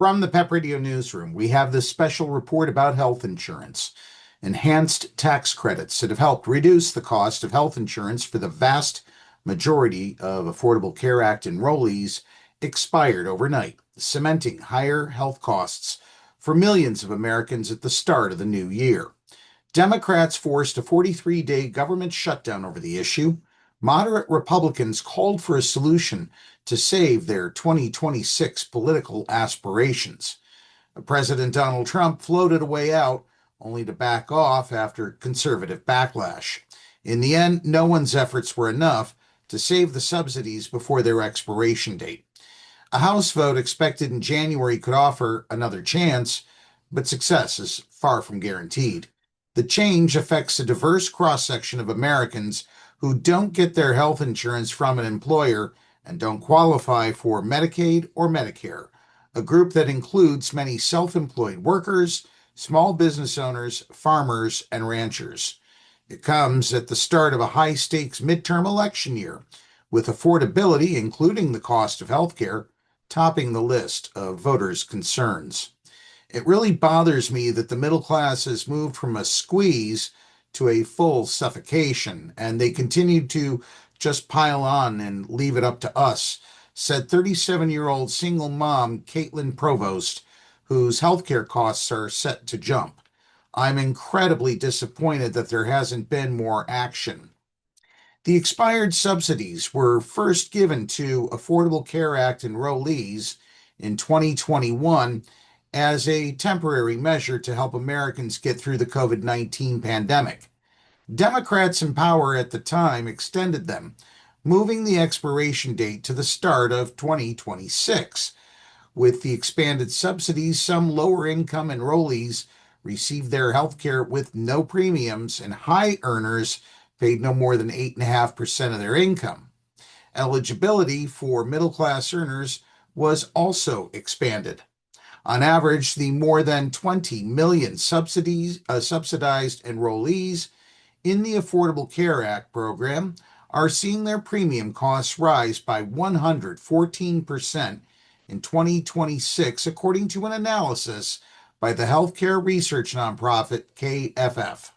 From the PEP Radio Newsroom, we have this special report about health insurance. Enhanced tax credits that have helped reduce the cost of health insurance for the vast majority of Affordable Care Act enrollees expired overnight, cementing higher health costs for millions of Americans at the start of the new year. Democrats forced a 43-day government shutdown over the issue. Moderate Republicans called for a solution to save their 2026 political aspirations. President Donald Trump floated a way out, only to back off after conservative backlash. In the end, no one's efforts were enough to save the subsidies before their expiration date. A House vote expected in January could offer another chance, but success is far from guaranteed. The change affects a diverse cross-section of Americans who don't get their health insurance from an employer and don't qualify for Medicaid or Medicare, a group that includes many self-employed workers, small business owners, farmers, and ranchers. It comes at the start of a high-stakes midterm election year, with affordability, including the cost of health care, topping the list of voters' concerns. It really bothers me that the middle class has moved from a squeeze to a full suffocation, and they continue to just pile on and leave it up to us, said 37-year-old single mom Caitlin Provost, whose healthcare costs are set to jump. I'm incredibly disappointed that there hasn't been more action. The expired subsidies were first given to Affordable Care Act enrollees in 2021 as a temporary measure to help Americans get through the COVID-19 pandemic. Democrats in power at the time extended them, moving the expiration date to the start of 2026. With the expanded subsidies, some lower-income enrollees received their health care with no premiums, and high earners paid no more than 8.5% of their income. Eligibility for middle-class earners was also expanded. On average, the more than 20 million subsidized enrollees in the Affordable Care Act program are seeing their premium costs rise by 114% in 2026, according to an analysis by the healthcare research nonprofit KFF.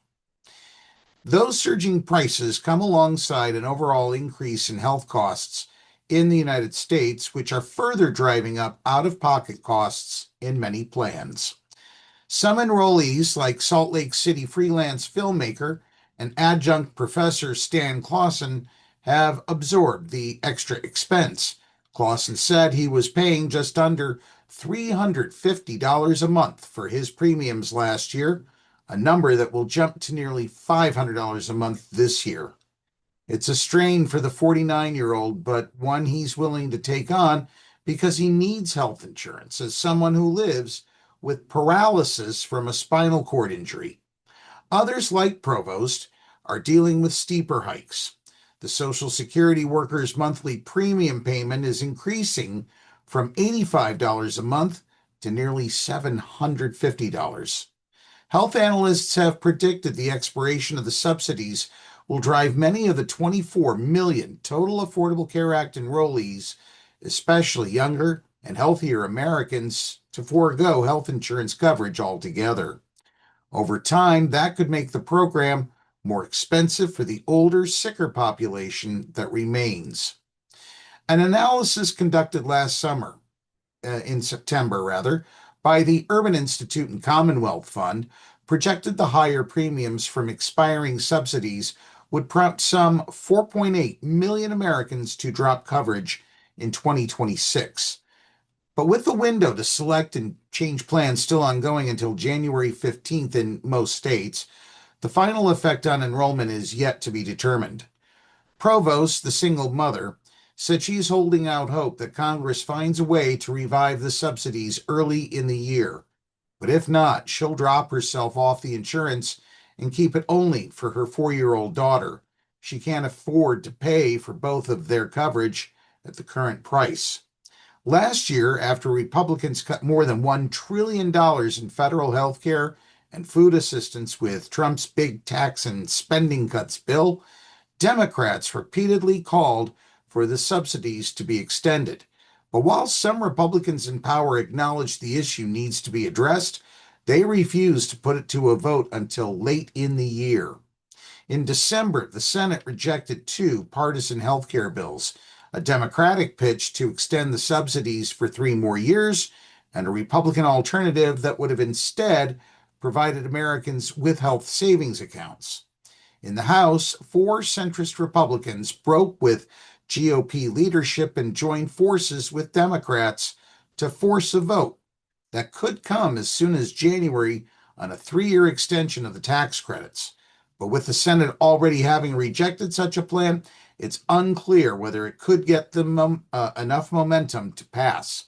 Those surging prices come alongside an overall increase in health costs in the United States, which are further driving up out-of-pocket costs in many plans. Some enrollees, like Salt Lake City freelance filmmaker and adjunct professor Stan Clausen, have absorbed the extra expense. Clausen said he was paying just under $350 a month for his premiums last year, a number that will jump to nearly $500 a month this year. It's a strain for the 49-year-old, but one he's willing to take on because he needs health insurance as someone who lives with paralysis from a spinal cord injury. Others, like Provost, are dealing with steeper hikes. The Social Security worker's monthly premium payment is increasing from $85 a month to nearly $750. Health analysts have predicted the expiration of the subsidies will drive many of the 24 million total Affordable Care Act enrollees, especially younger and healthier Americans, to forego health insurance coverage altogether. Over time, that could make the program more expensive for the older, sicker population that remains. An analysis conducted last summer, in September, by the Urban Institute and Commonwealth Fund projected the higher premiums from expiring subsidies would prompt some 4.8 million Americans to drop coverage in 2026. But with the window to select and change plans still ongoing until January 15th in most states, the final effect on enrollment is yet to be determined. Provost, the single mother, said she's holding out hope that Congress finds a way to revive the subsidies early in the year. But if not, she'll drop herself off the insurance and keep it only for her 4-year-old daughter. She can't afford to pay for both of their coverage at the current price. Last year, after Republicans cut more than $1 trillion in federal health care and food assistance with Trump's big tax and spending cuts bill, Democrats repeatedly called for the subsidies to be extended. But while some Republicans in power acknowledge the issue needs to be addressed, they refuse to put it to a vote until late in the year. In December, the Senate rejected two partisan health care bills, a Democratic pitch to extend the subsidies for 3 more years, and a Republican alternative that would have instead provided Americans with health savings accounts. In the House, 4 centrist Republicans broke with GOP leadership and joined forces with Democrats to force a vote that could come as soon as January on a 3-year extension of the tax credits. But with the Senate already having rejected such a plan, it's unclear whether it could get them enough momentum to pass.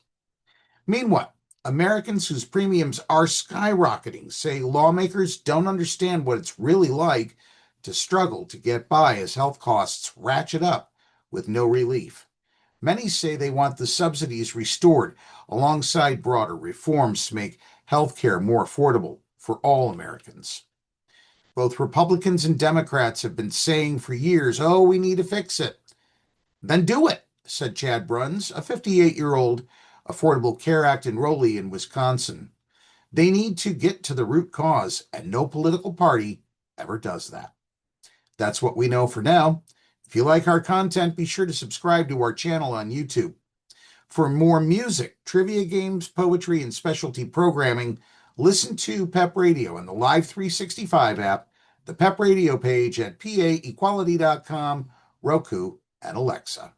Meanwhile, Americans whose premiums are skyrocketing say lawmakers don't understand what it's really like to struggle to get by as health costs ratchet up with no relief. Many say they want the subsidies restored alongside broader reforms to make health care more affordable for all Americans. Both Republicans and Democrats have been saying for years, oh, we need to fix it. Then do it, said Chad Bruns, a 58-year-old Affordable Care Act enrollee in Wisconsin. They need to get to the root cause, and no political party ever does that. That's what we know for now. If you like our content, be sure to subscribe to our channel on YouTube. For more music, trivia games, poetry, and specialty programming, listen to PEP Radio and the Live 365 app, the PEP Radio page at paequality.com, Roku, and Alexa.